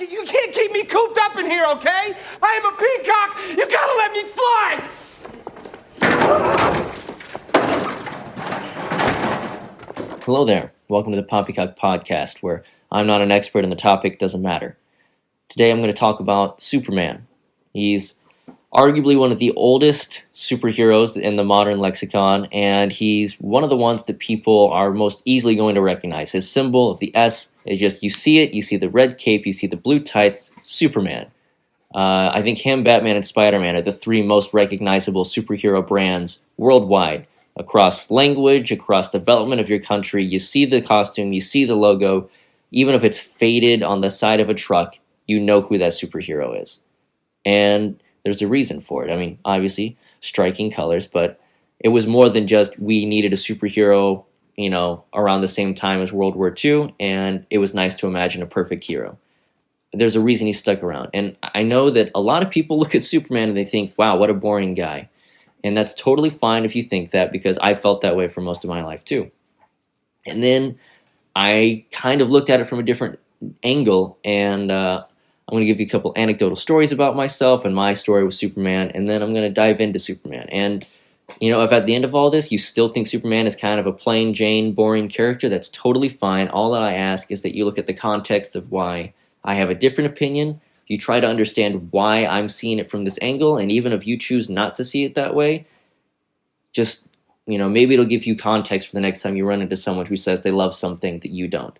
You can't keep me cooped up in here, okay? I am a peacock. You gotta let me fly. Hello there. Welcome to the Poppycock Podcast, where I'm not an expert and the topic doesn't matter. Today I'm going to talk about Superman. He's arguably one of the oldest superheroes in the modern lexicon, and he's one of the ones that people are most easily going to recognize. His symbol of the S is just, you see it, you see the red cape, you see the blue tights, Superman. I think him, Batman, and Spider-Man are the three most recognizable superhero brands worldwide. Across language, across development of your country, you see the costume, you see the logo, even if it's faded on the side of a truck, you know who that superhero is. And there's a reason for it. I mean, obviously, striking colors, but it was more than just we needed a superhero, around the same time as World War II, and it was nice to imagine a perfect hero. There's a reason he stuck around. And I know that a lot of people look at Superman and they think, wow, what a boring guy. And that's totally fine if you think that, because I felt that way for most of my life too. And then I kind of looked at it from a different angle, and I'm going to give you a couple anecdotal stories about myself and my story with Superman, and then I'm going to dive into Superman. And, if at the end of all this you still think Superman is kind of a plain Jane, boring character, that's totally fine. All that I ask is that you look at the context of why I have a different opinion. You try to understand why I'm seeing it from this angle, and even if you choose not to see it that way, just, maybe it'll give you context for the next time you run into someone who says they love something that you don't.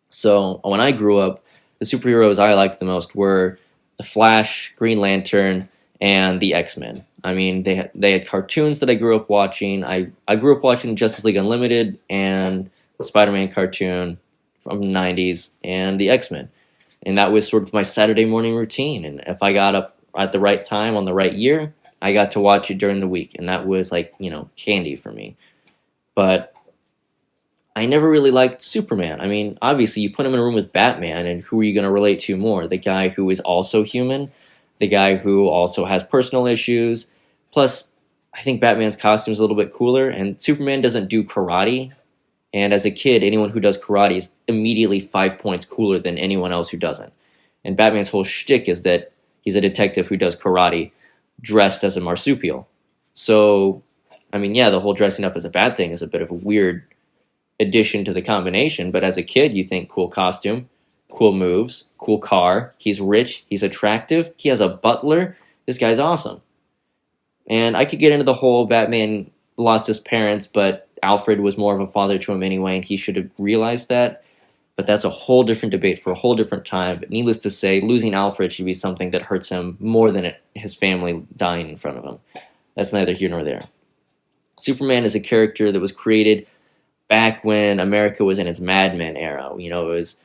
So when I grew up, the superheroes I liked the most were the Flash, Green Lantern, and the X-Men. I mean, they had cartoons that I grew up watching. I grew up watching Justice League Unlimited and the Spider-Man cartoon from the 90s and the X-Men. And that was sort of my Saturday morning routine. And if I got up at the right time on the right year, I got to watch it during the week. And that was like, candy for me. But I never really liked Superman. I mean, obviously, you put him in a room with Batman, and who are you going to relate to more? The guy who is also human, the guy who also has personal issues. Plus, I think Batman's costume is a little bit cooler, and Superman doesn't do karate. And as a kid, anyone who does karate is immediately 5 points cooler than anyone else who doesn't. And Batman's whole shtick is that he's a detective who does karate dressed as a marsupial. So, I mean, yeah, the whole dressing up as a bad thing is a bit of a weird addition to the combination, but as a kid you think cool costume, cool moves, cool car, he's rich, he's attractive, he has a butler, this guy's awesome. And I could get into the whole Batman lost his parents, but Alfred was more of a father to him anyway, and he should have realized that, but that's a whole different debate for a whole different time. But needless to say, losing Alfred should be something that hurts him more than his family dying in front of him. That's neither here nor there. Superman is a character that was created back when America was in its Mad Men era. It was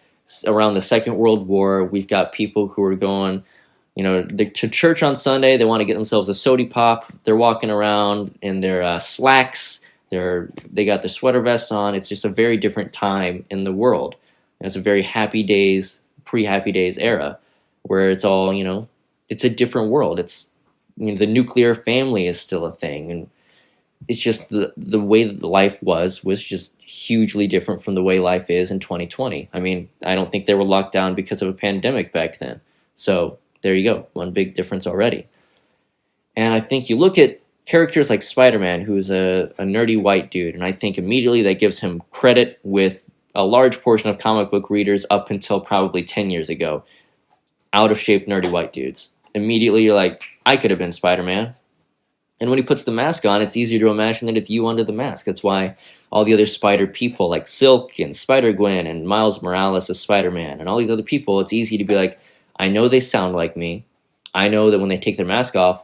around the Second World War. We've got people who are going, to church on Sunday. They want to get themselves a sody pop. They're walking around in their slacks. They got their sweater vests on. It's just a very different time in the world. And it's a very Happy Days, pre-Happy Days era, where it's all, it's a different world. It's, the nuclear family is still a thing, and it's just the way that the life was just hugely different from the way life is in 2020. I mean, I don't think they were locked down because of a pandemic back then. So there you go, one big difference already. And I think you look at characters like Spider-Man, who's a nerdy white dude, and I think immediately that gives him credit with a large portion of comic book readers up until probably 10 years ago. Out of shape, nerdy white dudes. Immediately you're like, I could have been Spider-Man. And when he puts the mask on, it's easier to imagine that it's you under the mask. That's why all the other Spider people like Silk and Spider-Gwen and Miles Morales as Spider-Man and all these other people, it's easy to be like, I know they sound like me. I know that when they take their mask off,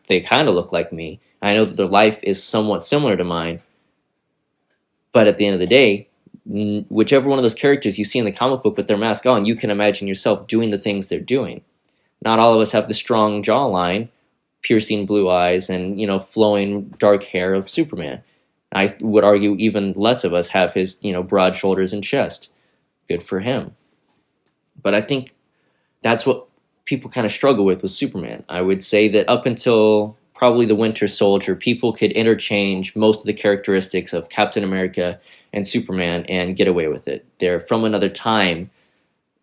they kind of look like me. I know that their life is somewhat similar to mine. But at the end of the day, whichever one of those characters you see in the comic book with their mask on, you can imagine yourself doing the things they're doing. Not all of us have the strong jawline, piercing blue eyes, and, flowing dark hair of Superman. I would argue even less of us have his, broad shoulders and chest. Good for him. But I think that's what people kind of struggle with Superman. I would say that up until probably the Winter Soldier, people could interchange most of the characteristics of Captain America and Superman and get away with it. They're from another time,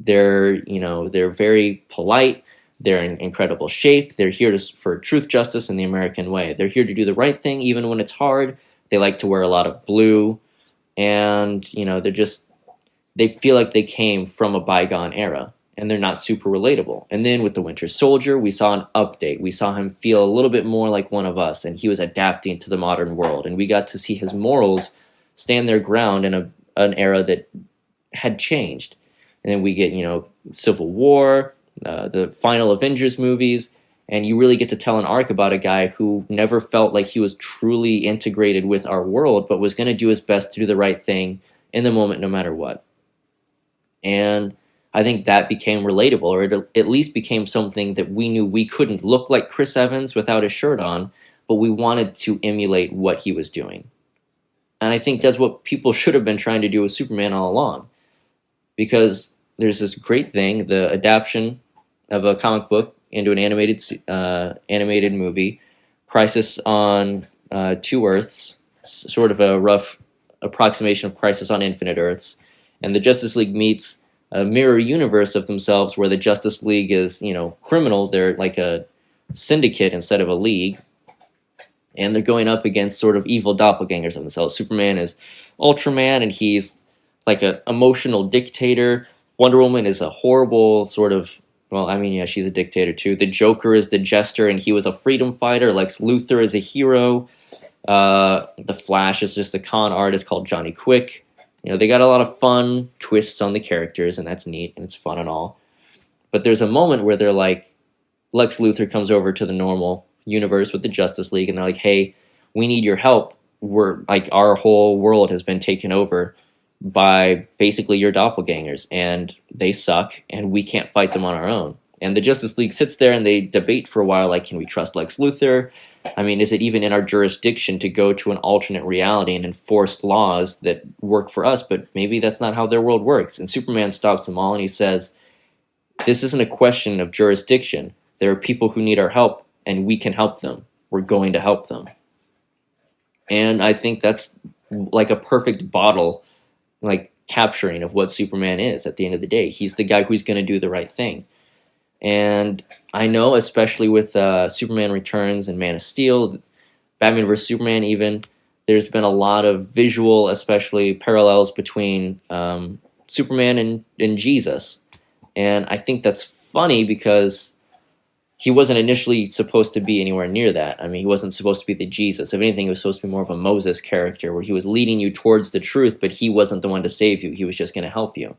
They're very polite. They're in incredible shape. They're here for truth, justice, and the American way. They're here to do the right thing, even when it's hard. They like to wear a lot of blue, and they feel like they came from a bygone era, and they're not super relatable. And then with the Winter Soldier, we saw an update. We saw him feel a little bit more like one of us, and he was adapting to the modern world. And we got to see his morals stand their ground in an era that had changed. And then we get, Civil War, the final Avengers movies, and you really get to tell an arc about a guy who never felt like he was truly integrated with our world, but was going to do his best to do the right thing in the moment, no matter what. And I think that became relatable, or it at least became something that we knew we couldn't look like Chris Evans without his shirt on, but we wanted to emulate what he was doing. And I think that's what people should have been trying to do with Superman all along. Because there's this great thing, the adaptation of a comic book into an animated movie, Crisis on Two Earths, sort of a rough approximation of Crisis on Infinite Earths. And the Justice League meets a mirror universe of themselves where the Justice League is, criminals. They're like a syndicate instead of a league. And they're going up against sort of evil doppelgangers of themselves. Superman is Ultraman, and he's like an emotional dictator. Wonder Woman is a horrible sort of, she's a dictator too. The Joker is the jester, and he was a freedom fighter. Lex Luthor is a hero. The Flash is just a con artist called Johnny Quick. They got a lot of fun twists on the characters, and that's neat, and it's fun and all. But there's a moment where they're like, Lex Luthor comes over to the normal universe with the Justice League, and they're like, hey, we need your help. We're like, our whole world has been taken over by basically your doppelgangers, and they suck, and we can't fight them on our own. And the Justice League sits there and they debate for a while, like, can we trust Lex Luthor? Is it even in our jurisdiction to go to an alternate reality and enforce laws that work for us? But maybe that's not how their world works. And Superman stops them all, and he says, this isn't a question of jurisdiction. There are people who need our help, and we can help them. We're going to help them. And I think that's like a perfect bottle, like capturing of what Superman is at the end of the day. He's the guy who's going to do the right thing. And I know, especially with Superman Returns and Man of Steel, Batman vs. Superman even, there's been a lot of visual, especially parallels between Superman and Jesus. And I think that's funny because he wasn't initially supposed to be anywhere near that. He wasn't supposed to be the Jesus. If anything, he was supposed to be more of a Moses character, where he was leading you towards the truth, but he wasn't the one to save you. He was just going to help you.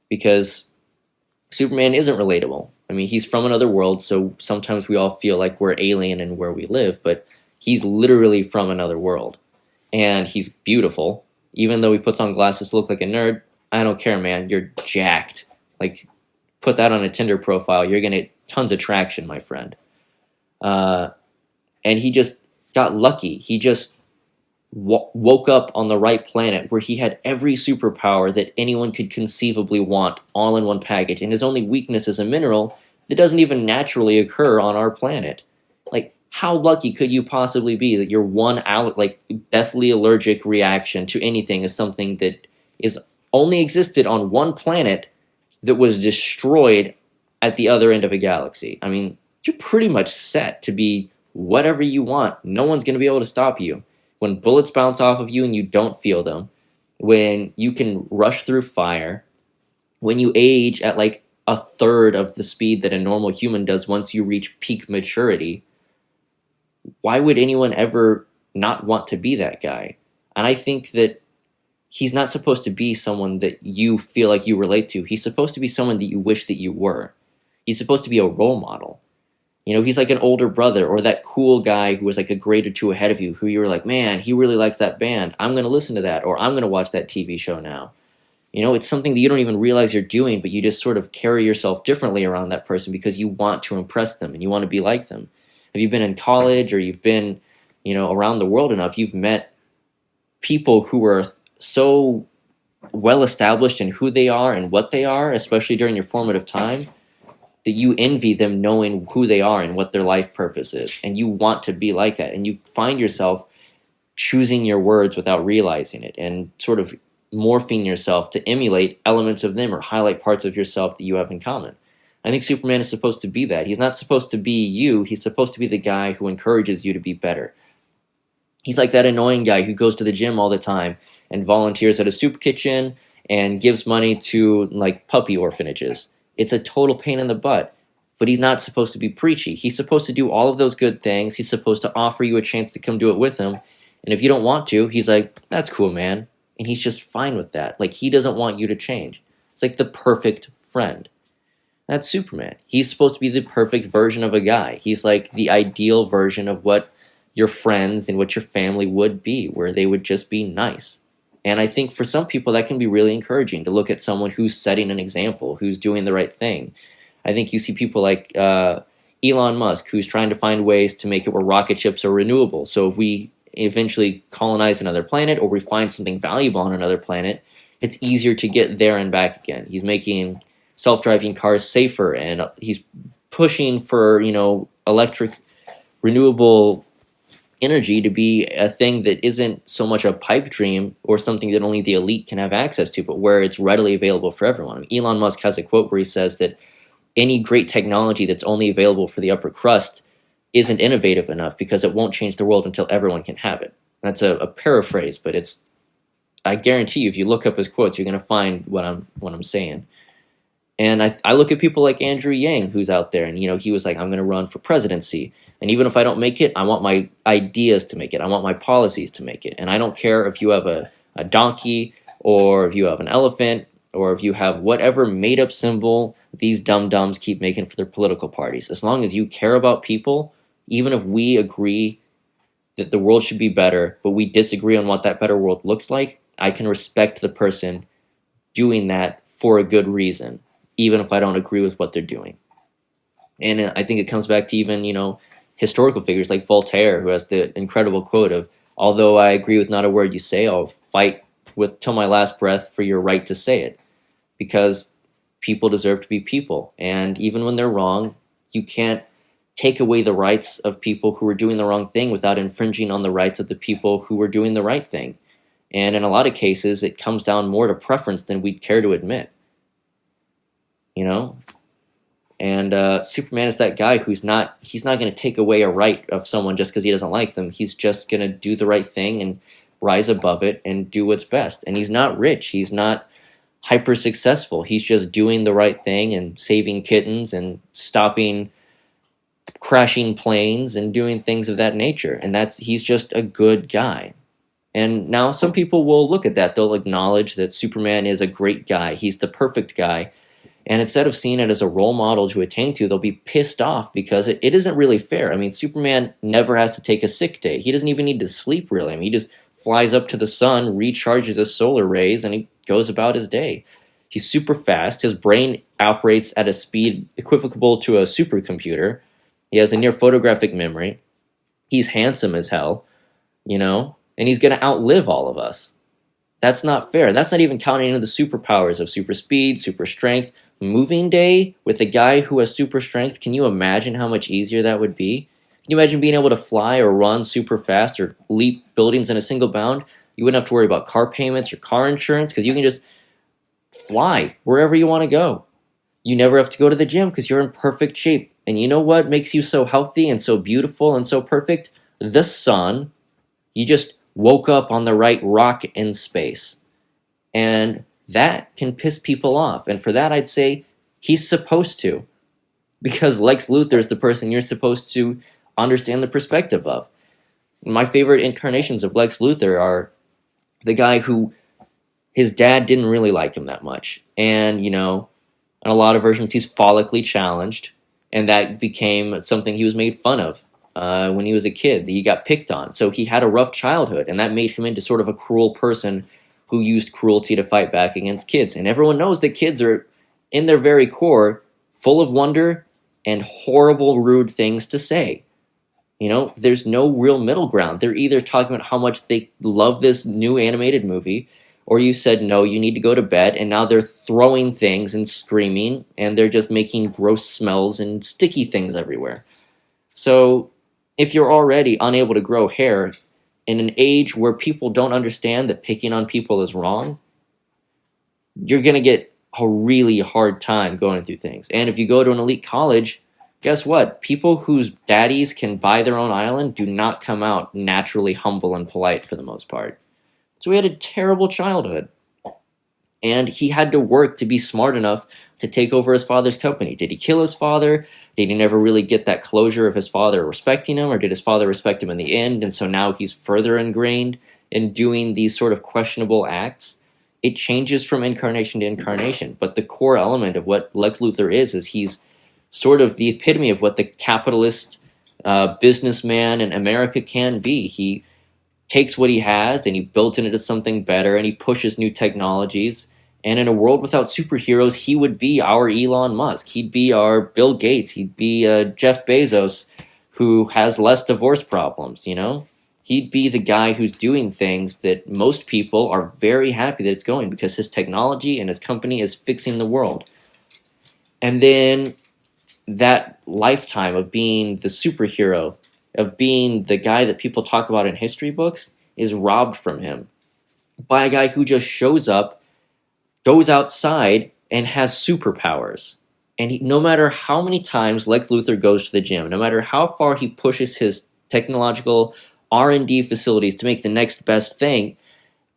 Because Superman isn't relatable. He's from another world, so sometimes we all feel like we're alien in where we live, but he's literally from another world. And he's beautiful. Even though he puts on glasses to look like a nerd, I don't care, man. You're jacked. Like, put that on a Tinder profile. You're going to get tons of traction, my friend. And he just got lucky. He just woke up on the right planet where he had every superpower that anyone could conceivably want all in one package. And his only weakness is a mineral that doesn't even naturally occur on our planet. Like, how lucky could you possibly be that your one out, like, deathly allergic reaction to anything is something that is only existed on one planet that was destroyed at the other end of a galaxy? You're pretty much set to be whatever you want. No one's going to be able to stop you. When bullets bounce off of you and you don't feel them, when you can rush through fire, when you age at like a third of the speed that a normal human does once you reach peak maturity, why would anyone ever not want to be that guy? And I think that he's not supposed to be someone that you feel like you relate to. He's supposed to be someone that you wish that you were. He's supposed to be a role model. He's like an older brother, or that cool guy who was like a grade or two ahead of you, who you were like, man, he really likes that band. I'm going to listen to that, or I'm going to watch that TV show now. It's something that you don't even realize you're doing, but you just sort of carry yourself differently around that person because you want to impress them and you want to be like them. If you've been in college or you've been, around the world enough, you've met people who are so well established in who they are and what they are, especially during your formative time, that you envy them knowing who they are and what their life purpose is. And you want to be like that. And you find yourself choosing your words without realizing it and sort of morphing yourself to emulate elements of them or highlight parts of yourself that you have in common. I think Superman is supposed to be that. He's not supposed to be you. He's supposed to be the guy who encourages you to be better. He's like that annoying guy who goes to the gym all the time and volunteers at a soup kitchen and gives money to like puppy orphanages. It's a total pain in the butt. But he's not supposed to be preachy. He's supposed to do all of those good things. He's supposed to offer you a chance to come do it with him. And if you don't want to, he's like, that's cool, man. And he's just fine with that. Like, he doesn't want you to change. It's like the perfect friend. That's Superman. He's supposed to be the perfect version of a guy. He's like the ideal version of what your friends and what your family would be, where they would just be nice. And I think for some people that can be really encouraging to look at someone who's setting an example, who's doing the right thing. I think you see people like Elon Musk, who's trying to find ways to make it where rocket ships are renewable. So if we eventually colonize another planet or we find something valuable on another planet, it's easier to get there and back again. He's making self-driving cars safer, and he's pushing for, electric renewable energy to be a thing that isn't so much a pipe dream or something that only the elite can have access to, but where it's readily available for everyone. I mean, Elon Musk has a quote where he says that any great technology that's only available for the upper crust isn't innovative enough because it won't change the world until everyone can have it. That's a paraphrase, but I guarantee you, if you look up his quotes, you're going to find what I'm saying. And I look at people like Andrew Yang, who's out there, and he was like, I'm going to run for presidency. And even if I don't make it, I want my ideas to make it. I want my policies to make it. And I don't care if you have a donkey or if you have an elephant or if you have whatever made-up symbol these dum-dums keep making for their political parties. As long as you care about people, even if we agree that the world should be better, but we disagree on what that better world looks like, I can respect the person doing that for a good reason, even if I don't agree with what they're doing. And I think it comes back to even, historical figures like Voltaire, who has the incredible quote of, although I agree with not a word you say, I'll fight till my last breath for your right to say it. Because people deserve to be people. And even when they're wrong, you can't take away the rights of people who are doing the wrong thing without infringing on the rights of the people who are doing the right thing. And in a lot of cases, it comes down more to preference than we'd care to admit. And Superman is that guy he's not going to take away a right of someone just because he doesn't like them. He's just going to do the right thing and rise above it and do what's best. And he's not rich. He's not hyper successful. He's just doing the right thing and saving kittens and stopping crashing planes and doing things of that nature. And he's just a good guy. And now some people will look at that. They'll acknowledge that Superman is a great guy. He's the perfect guy. And instead of seeing it as a role model to attain to, they'll be pissed off because it isn't really fair. I mean, Superman never has to take a sick day. He doesn't even need to sleep, really. I mean, he just flies up to the sun, recharges his solar rays, and he goes about his day. He's super fast. His brain operates at a speed equivocal to a supercomputer. He has a near photographic memory. He's handsome as hell, and he's going to outlive all of us. That's not fair. And that's not even counting into the superpowers of super speed, super strength. Moving day with a guy who has super strength, can you imagine how much easier that would be? Can you imagine being able to fly or run super fast or leap buildings in a single bound? You wouldn't have to worry about car payments or car insurance because you can just fly wherever you want to go. You never have to go to the gym because you're in perfect shape. And you know what makes you so healthy and so beautiful and so perfect? The sun. You just woke up on the right rock in space. And that can piss people off. And for that, I'd say he's supposed to. Because Lex Luthor is the person you're supposed to understand the perspective of. My favorite incarnations of Lex Luthor are the guy who his dad didn't really like him that much. And, in a lot of versions, he's follically challenged. And that became something he was made fun of when he was a kid. He got picked on. So he had a rough childhood. And that made him into sort of a cruel person who used cruelty to fight back against kids. And everyone knows that kids are, in their very core, full of wonder and horrible, rude things to say. There's no real middle ground. They're either talking about how much they love this new animated movie, or you said, no, you need to go to bed, and now they're throwing things and screaming, and they're just making gross smells and sticky things everywhere. So if you're already unable to grow hair in an age where people don't understand that picking on people is wrong, you're going to get a really hard time going through things. And if you go to an elite college, guess what? People whose daddies can buy their own island do not come out naturally humble and polite for the most part. So he had a terrible childhood. And he had to work to be smart enough to take over his father's company. Did he kill his father? Did he never really get that closure of his father respecting him? Or did his father respect him in the end? And so now he's further ingrained in doing these sort of questionable acts. It changes from incarnation to incarnation. But the core element of what Lex Luthor is he's sort of the epitome of what the capitalist businessman in America can be. He takes what he has and he builds it into something better, and he pushes new technologies. And in a world without superheroes, he would be our Elon Musk. He'd be our Bill Gates. He'd be Jeff Bezos, who has less divorce problems, you know? He'd be the guy who's doing things that most people are very happy that it's going, because his technology and his company is fixing the world. And then that lifetime of being the superhero, of being the guy that people talk about in history books, is robbed from him by a guy who just shows up, goes outside, and has superpowers. And no matter how many times Lex Luthor goes to the gym, no matter how far he pushes his technological R&D facilities to make the next best thing,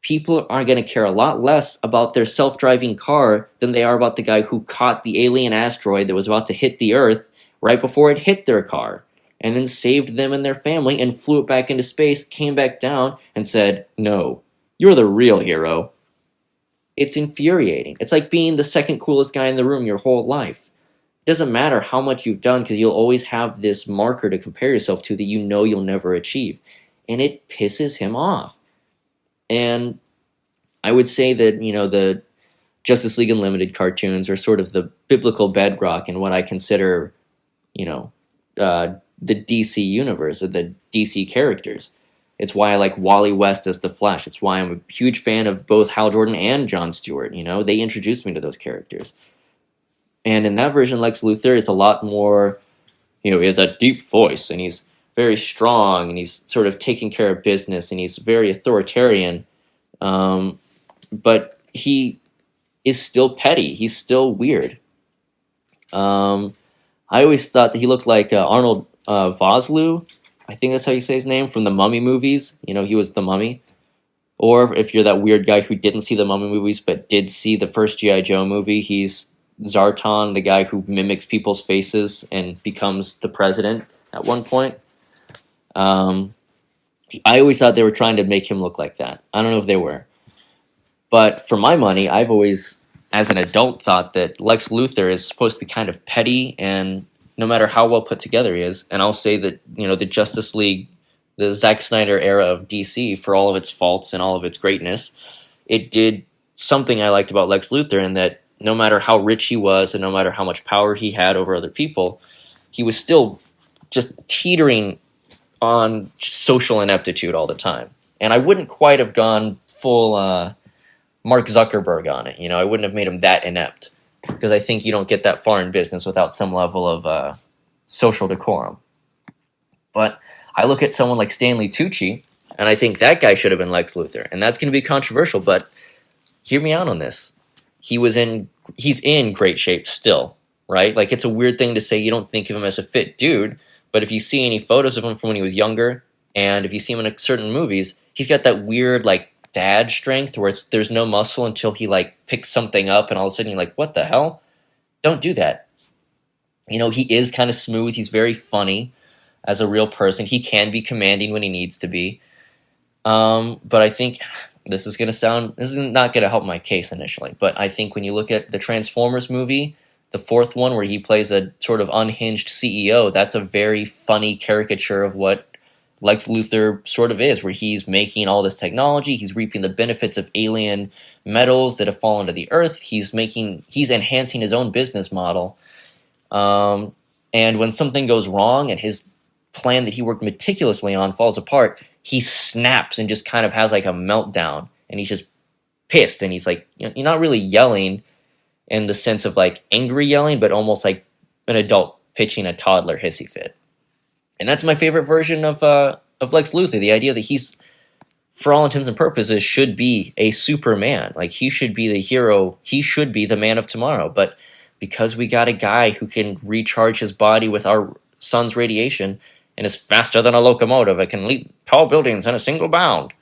people are going to care a lot less about their self-driving car than they are about the guy who caught the alien asteroid that was about to hit the Earth right before it hit their car, and then saved them and their family and flew it back into space, came back down, and said, "No, you're the real hero." It's infuriating. It's like being the second coolest guy in the room your whole life. It doesn't matter how much you've done, because you'll always have this marker to compare yourself to that you know you'll never achieve. And it pisses him off. And I would say that, you know, the Justice League Unlimited cartoons are sort of the biblical bedrock in what I consider, you know, the DC universe, or the DC characters. It's why I like Wally West as the Flash. It's why I'm a huge fan of both Hal Jordan and Jon Stewart. You know, they introduced me to those characters. And in that version, Lex Luthor is a lot more, you know, he has that deep voice, and he's very strong, and he's sort of taking care of business, and he's very authoritarian. But he is still petty. He's still weird. I always thought that he looked like Arnold Vosloo. I think that's how you say his name, from the Mummy movies. You know, he was the Mummy. Or if you're that weird guy who didn't see the Mummy movies but did see the first G.I. Joe movie, he's Zartan, the guy who mimics people's faces and becomes the president at one point. I always thought they were trying to make him look like that. I don't know if they were. But for my money, I've always, as an adult, thought that Lex Luthor is supposed to be kind of petty, and no matter how well put together he is. And I'll say that, you know, the Justice League, the Zack Snyder era of DC, for all of its faults and all of its greatness, it did something I liked about Lex Luthor, in that no matter how rich he was and no matter how much power he had over other people, he was still just teetering on social ineptitude all the time. And I wouldn't quite have gone full Mark Zuckerberg on it. You know, I wouldn't have made him that inept, because I think you don't get that far in business without some level of social decorum. But I look at someone like Stanley Tucci, and I think that guy should have been Lex Luthor. And that's going to be controversial, but hear me out on this. He's in great shape still, right? Like, it's a weird thing to say you don't think of him as a fit dude, but if you see any photos of him from when he was younger, and if you see him in certain movies, he's got that weird, like, dad strength where there's no muscle until he, like, picks something up, and all of a sudden you're like, what the hell? Don't do that. You know, he is kind of smooth. He's very funny as a real person. He can be commanding when he needs to be. But I think this is not going to help my case initially, but I think when you look at the Transformers movie, the fourth one, where he plays a sort of unhinged CEO, that's a very funny caricature of what Lex Luthor sort of is, where he's making all this technology, he's reaping the benefits of alien metals that have fallen to the earth, he's enhancing his own business model. And when something goes wrong and his plan that he worked meticulously on falls apart, he snaps and just kind of has like a meltdown, and he's just pissed, and he's like, you're not really yelling in the sense of like angry yelling, but almost like an adult pitching a toddler hissy fit. And that's my favorite version of Lex Luthor, the idea that he's for all intents and purposes, should be a Superman. Like, he should be the hero. He should be the man of tomorrow. But because we got a guy who can recharge his body with our sun's radiation and is faster than a locomotive, it can leap tall buildings in a single bound.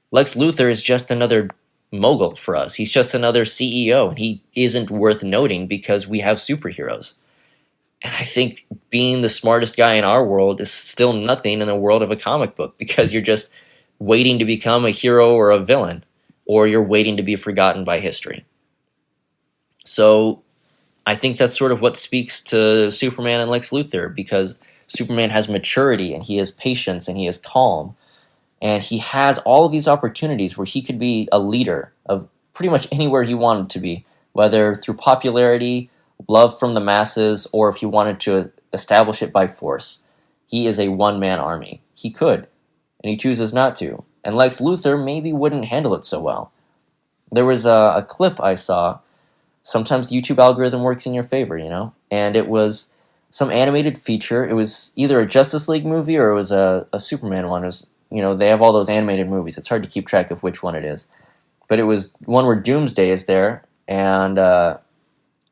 Lex Luthor is just another mogul for us. He's just another CEO, and he isn't worth noting because we have superheroes. And I think being the smartest guy in our world is still nothing in the world of a comic book, because you're just waiting to become a hero or a villain, or you're waiting to be forgotten by history. So I think that's sort of what speaks to Superman and Lex Luthor, because Superman has maturity, and he has patience, and he is calm, and he has all of these opportunities where he could be a leader of pretty much anywhere he wanted to be, whether through popularity, love from the masses, or if he wanted to establish it by force. He is a one-man army. He could, and he chooses not to. And Lex Luthor maybe wouldn't handle it so well. There was a clip I saw. Sometimes the YouTube algorithm works in your favor, and it was some animated feature. It was either a Justice League movie or it was a Superman one. It was, they have all those animated movies. It's hard to keep track of which one it is. But it was one where Doomsday is there, and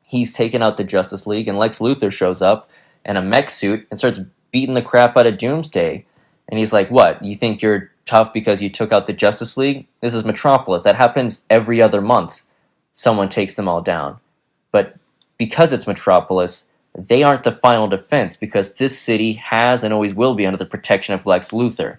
he's taken out the Justice League, and Lex Luthor shows up in a mech suit and starts beating the crap out of Doomsday. And he's like, what, you think you're tough because you took out the Justice League? This is Metropolis. That happens every other month. Someone takes them all down. But because it's Metropolis, they aren't the final defense, because this city has and always will be under the protection of Lex Luthor.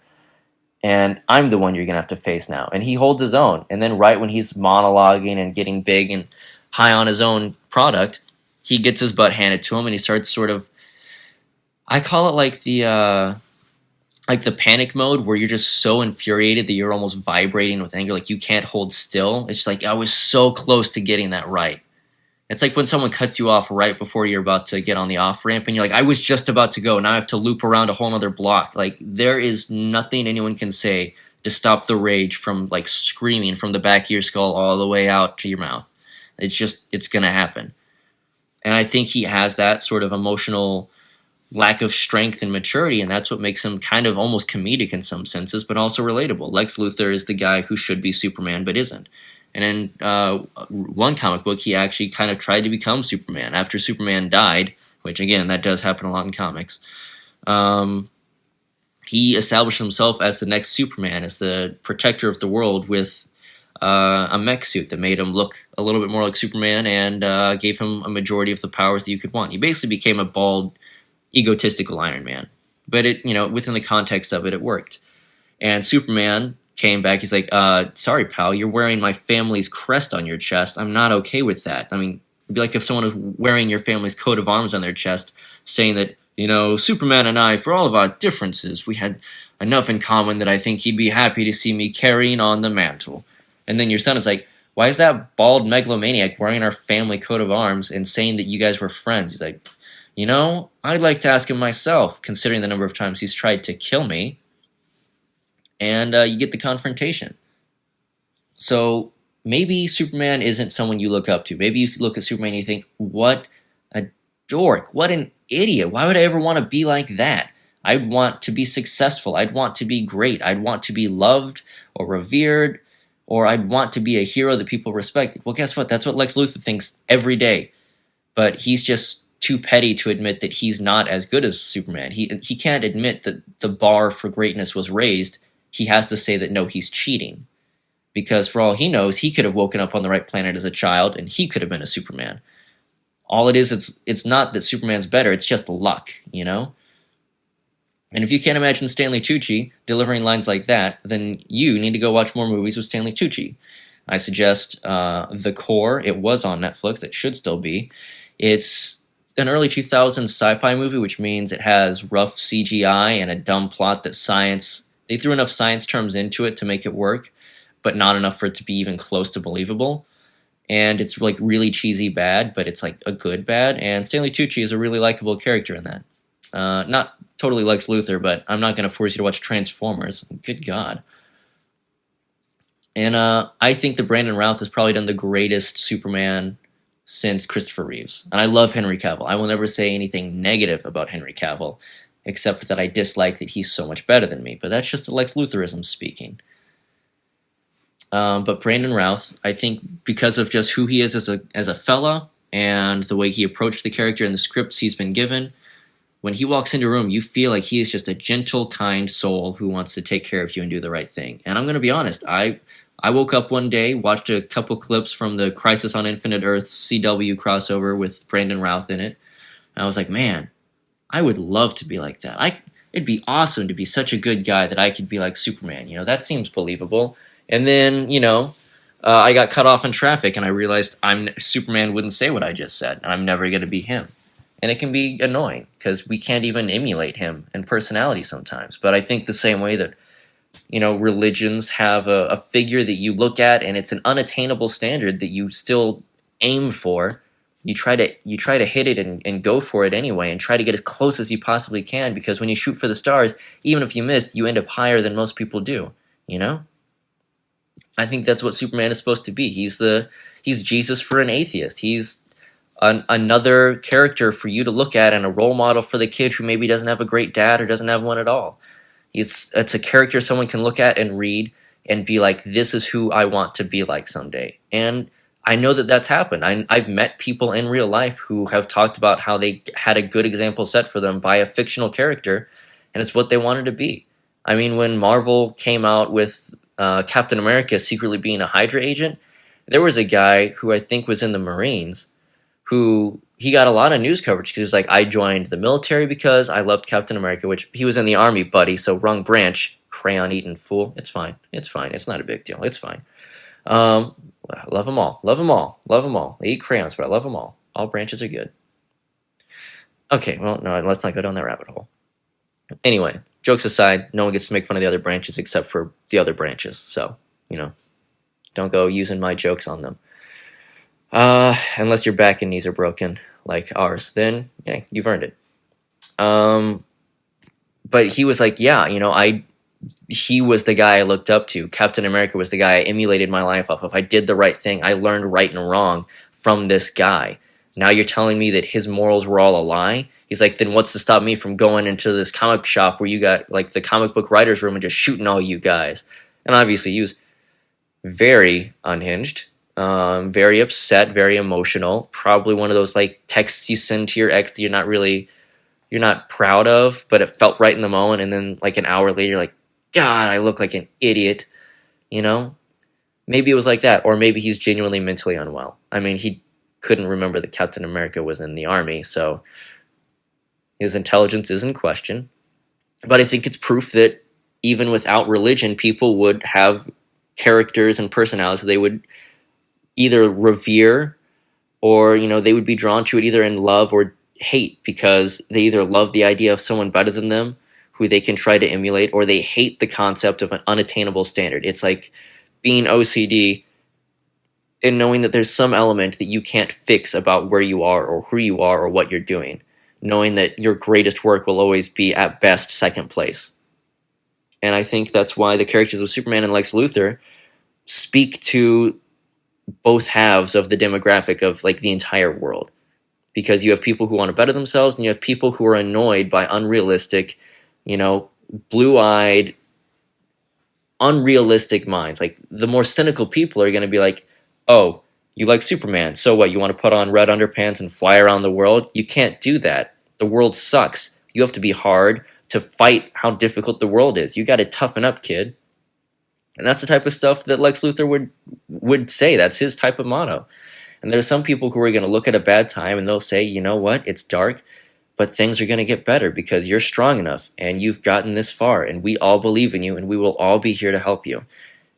And I'm the one you're going to have to face now. And he holds his own. And then right when he's monologuing and getting big and high on his own product, he gets his butt handed to him, and he starts sort of, I call it like the panic mode, where you're just so infuriated that you're almost vibrating with anger, like you can't hold still. It's like, I was so close to getting that right. It's like when someone cuts you off right before you're about to get on the off ramp, and you're like, I was just about to go, now I have to loop around a whole other block. Like, there is nothing anyone can say to stop the rage from like screaming from the back of your skull all the way out to your mouth. It's going to happen. And I think he has that sort of emotional lack of strength and maturity, and that's what makes him kind of almost comedic in some senses, but also relatable. Lex Luthor is the guy who should be Superman, but isn't. And in one comic book, he actually kind of tried to become Superman. After Superman died, which again, that does happen a lot in comics, he established himself as the next Superman, as the protector of the world, with a mech suit that made him look a little bit more like Superman, and gave him a majority of the powers that you could want. He basically became a bald, egotistical Iron Man. But it, within the context of it, it worked. And Superman came back. He's like, sorry, pal, you're wearing my family's crest on your chest. I'm not okay with that. I mean, it'd be like if someone was wearing your family's coat of arms on their chest, saying that, Superman and I, for all of our differences, we had enough in common that I think he'd be happy to see me carrying on the mantle. And then your son is like, why is that bald megalomaniac wearing our family coat of arms and saying that you guys were friends? He's like, I'd like to ask him myself, considering the number of times he's tried to kill me. And you get the confrontation. So maybe Superman isn't someone you look up to. Maybe you look at Superman and you think, what a dork, what an idiot. Why would I ever want to be like that? I'd want to be successful. I'd want to be great. I'd want to be loved or revered, or I'd want to be a hero that people respect. Well, guess what? That's what Lex Luthor thinks every day. But he's just too petty to admit that he's not as good as Superman. He can't admit that the bar for greatness was raised. He has to say that, no, he's cheating. Because for all he knows, he could have woken up on the right planet as a child, and he could have been a Superman. All it is, it's not that Superman's better, it's just luck, And if you can't imagine Stanley Tucci delivering lines like that, then you need to go watch more movies with Stanley Tucci. I suggest The Core. It was on Netflix. It should still be. It's an early 2000s sci-fi movie, which means it has rough CGI and a dumb plot that they threw enough science terms into it to make it work, but not enough for it to be even close to believable. And it's like really cheesy bad, but it's like a good bad. And Stanley Tucci is a really likable character in that. Not totally Lex Luthor, but I'm not going to force you to watch Transformers. Good God. And I think that Brandon Routh has probably done the greatest Superman since Christopher Reeves. And I love Henry Cavill. I will never say anything negative about Henry Cavill. except that I dislike that he's so much better than me. But that's just Lex Luthorism speaking. But Brandon Routh, I think because of just who he is as a fella and the way he approached the character and the scripts he's been given, when he walks into a room, you feel like he is just a gentle, kind soul who wants to take care of you and do the right thing. And I'm going to be honest, I woke up one day, watched a couple clips from the Crisis on Infinite Earths CW crossover with Brandon Routh in it, and I was like, man, I would love to be like that. It'd be awesome to be such a good guy that I could be like Superman. That seems believable. And then, I got cut off in traffic, and I realized Superman wouldn't say what I just said, and I'm never going to be him. And it can be annoying, because we can't even emulate him in personality sometimes. But I think the same way that, religions have a figure that you look at, and it's an unattainable standard that you still aim for. You try to hit it and go for it anyway, and try to get as close as you possibly can, because when you shoot for the stars, even if you miss, you end up higher than most people do, I think that's what Superman is supposed to be. He's Jesus for an atheist. He's another character for you to look at, and a role model for the kid who maybe doesn't have a great dad or doesn't have one at all. It's a character someone can look at and read and be like, this is who I want to be like someday. And I know that that's happened. I've met people in real life who have talked about how they had a good example set for them by a fictional character, and it's what they wanted to be. I mean, when Marvel came out with Captain America secretly being a Hydra agent, there was a guy who I think was in the Marines who he got a lot of news coverage because he was like, I joined the military because I loved Captain America, which he was in the army, buddy, so wrong branch, crayon-eating fool. It's fine. It's fine. It's not a big deal. It's fine. Love them all. Love them all. Love them all. They eat crayons, but I love them all. All branches are good. Okay, well, no, let's not go down that rabbit hole. Anyway, jokes aside, no one gets to make fun of the other branches except for the other branches, so, don't go using my jokes on them. Unless your back and knees are broken, like ours, then, yeah, you've earned it. But he was like, yeah, he was the guy I looked up to. Captain America was the guy I emulated my life off of. I did the right thing. I learned right and wrong from this guy. Now you're telling me that his morals were all a lie? He's like, then what's to stop me from going into this comic shop where you got, like, the comic book writer's room and just shooting all you guys? And obviously he was very unhinged, very upset, very emotional. Probably one of those, like, texts you send to your ex that you're not proud of, but it felt right in the moment, and then, like, an hour later, you're like, God, I look like an idiot, Maybe it was like that, or maybe he's genuinely mentally unwell. I mean, he couldn't remember that Captain America was in the army, so his intelligence is in question. But I think it's proof that even without religion, people would have characters and personalities they would either revere or, they would be drawn to it either in love or hate, because they either love the idea of someone better than them who they can try to emulate, or they hate the concept of an unattainable standard. It's like being OCD and knowing that there's some element that you can't fix about where you are or who you are or what you're doing, knowing that your greatest work will always be at best second place. And I think that's why the characters of Superman and Lex Luthor speak to both halves of the demographic of, like, the entire world. Because you have people who want to better themselves, and you have people who are annoyed by unrealistic, blue-eyed, unrealistic minds. Like, the more cynical people are going to be like, oh, you like Superman, so what, you want to put on red underpants and fly around the world? You can't do that. The world sucks. You have to be hard to fight how difficult the world is. You got to toughen up, kid. And that's the type of stuff that Lex Luthor would say. That's his type of motto. And there's some people who are going to look at a bad time and they'll say, you know what, it's dark, but things are going to get better because you're strong enough and you've gotten this far, and we all believe in you, and we will all be here to help you.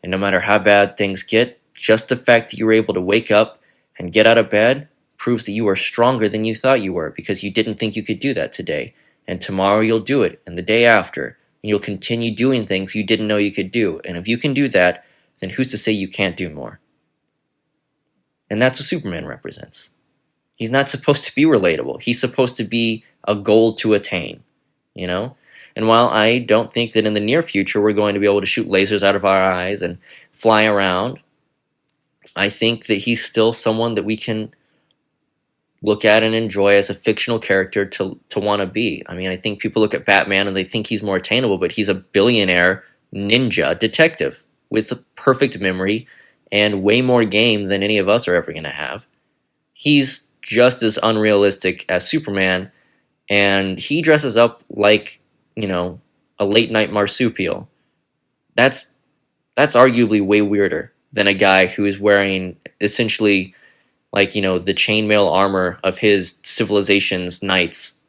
And no matter how bad things get, just the fact that you were able to wake up and get out of bed proves that you are stronger than you thought you were, because you didn't think you could do that today. And tomorrow you'll do it, and the day after, and you'll continue doing things you didn't know you could do. And if you can do that, then who's to say you can't do more? And that's what Superman represents. He's not supposed to be relatable. He's supposed to be a goal to attain, And while I don't think that in the near future we're going to be able to shoot lasers out of our eyes and fly around, I think that he's still someone that we can look at and enjoy as a fictional character to want to be. I mean, I think people look at Batman and they think he's more attainable, but he's a billionaire ninja detective with a perfect memory and way more game than any of us are ever going to have. He's just as unrealistic as Superman, and he dresses up like, a late night marsupial. That's arguably way weirder than a guy who is wearing essentially like, the chainmail armor of his civilization's knights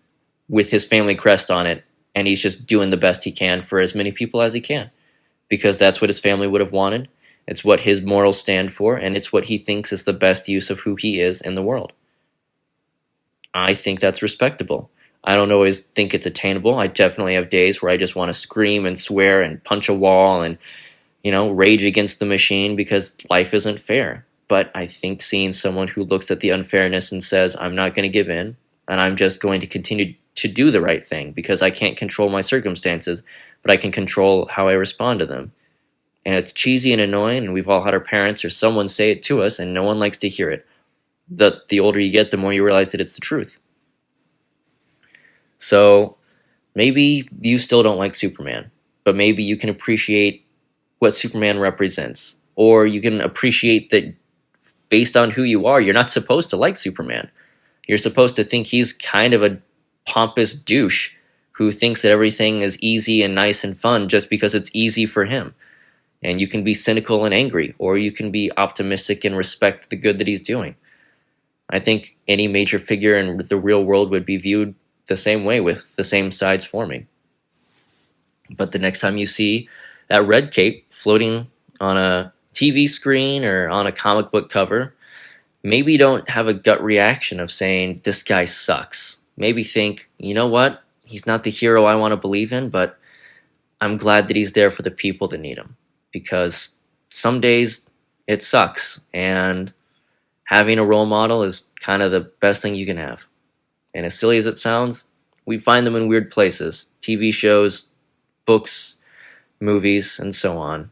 with his family crest on it, and he's just doing the best he can for as many people as he can, because that's what his family would have wanted. It's what his morals stand for, and it's what he thinks is the best use of who he is in the world. I think that's respectable. I don't always think it's attainable. I definitely have days where I just want to scream and swear and punch a wall and, rage against the machine because life isn't fair. But I think seeing someone who looks at the unfairness and says, I'm not going to give in, and I'm just going to continue to do the right thing because I can't control my circumstances, but I can control how I respond to them. And it's cheesy and annoying, and we've all had our parents or someone say it to us, and no one likes to hear it. The older you get, the more you realize that it's the truth. So maybe you still don't like Superman, but maybe you can appreciate what Superman represents, or you can appreciate that based on who you are, you're not supposed to like Superman. You're supposed to think he's kind of a pompous douche who thinks that everything is easy and nice and fun just because it's easy for him. And you can be cynical and angry, or you can be optimistic and respect the good that he's doing. I think any major figure in the real world would be viewed the same way with the same sides forming. But the next time you see that red cape floating on a TV screen or on a comic book cover, maybe don't have a gut reaction of saying, this guy sucks. Maybe think, you know what? He's not the hero I want to believe in, but I'm glad that he's there for the people that need him. Because some days it sucks, and having a role model is kind of the best thing you can have. And as silly as it sounds, we find them in weird places. TV shows, books, movies, and so on.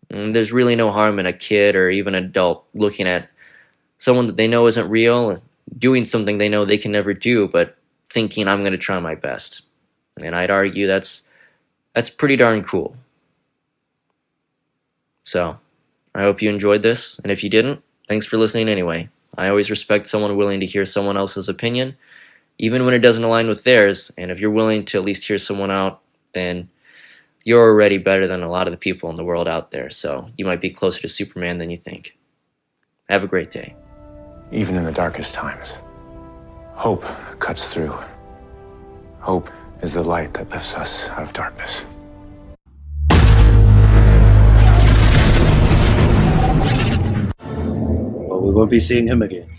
And there's really no harm in a kid or even an adult looking at someone that they know isn't real, doing something they know they can never do, but thinking, I'm going to try my best. And I'd argue that's pretty darn cool. So, I hope you enjoyed this, and if you didn't, thanks for listening anyway. I always respect someone willing to hear someone else's opinion, even when it doesn't align with theirs, and if you're willing to at least hear someone out, then you're already better than a lot of the people in the world out there, so you might be closer to Superman than you think. Have a great day. Even in the darkest times, hope cuts through. Hope is the light that lifts us out of darkness. Well, we won't be seeing him again.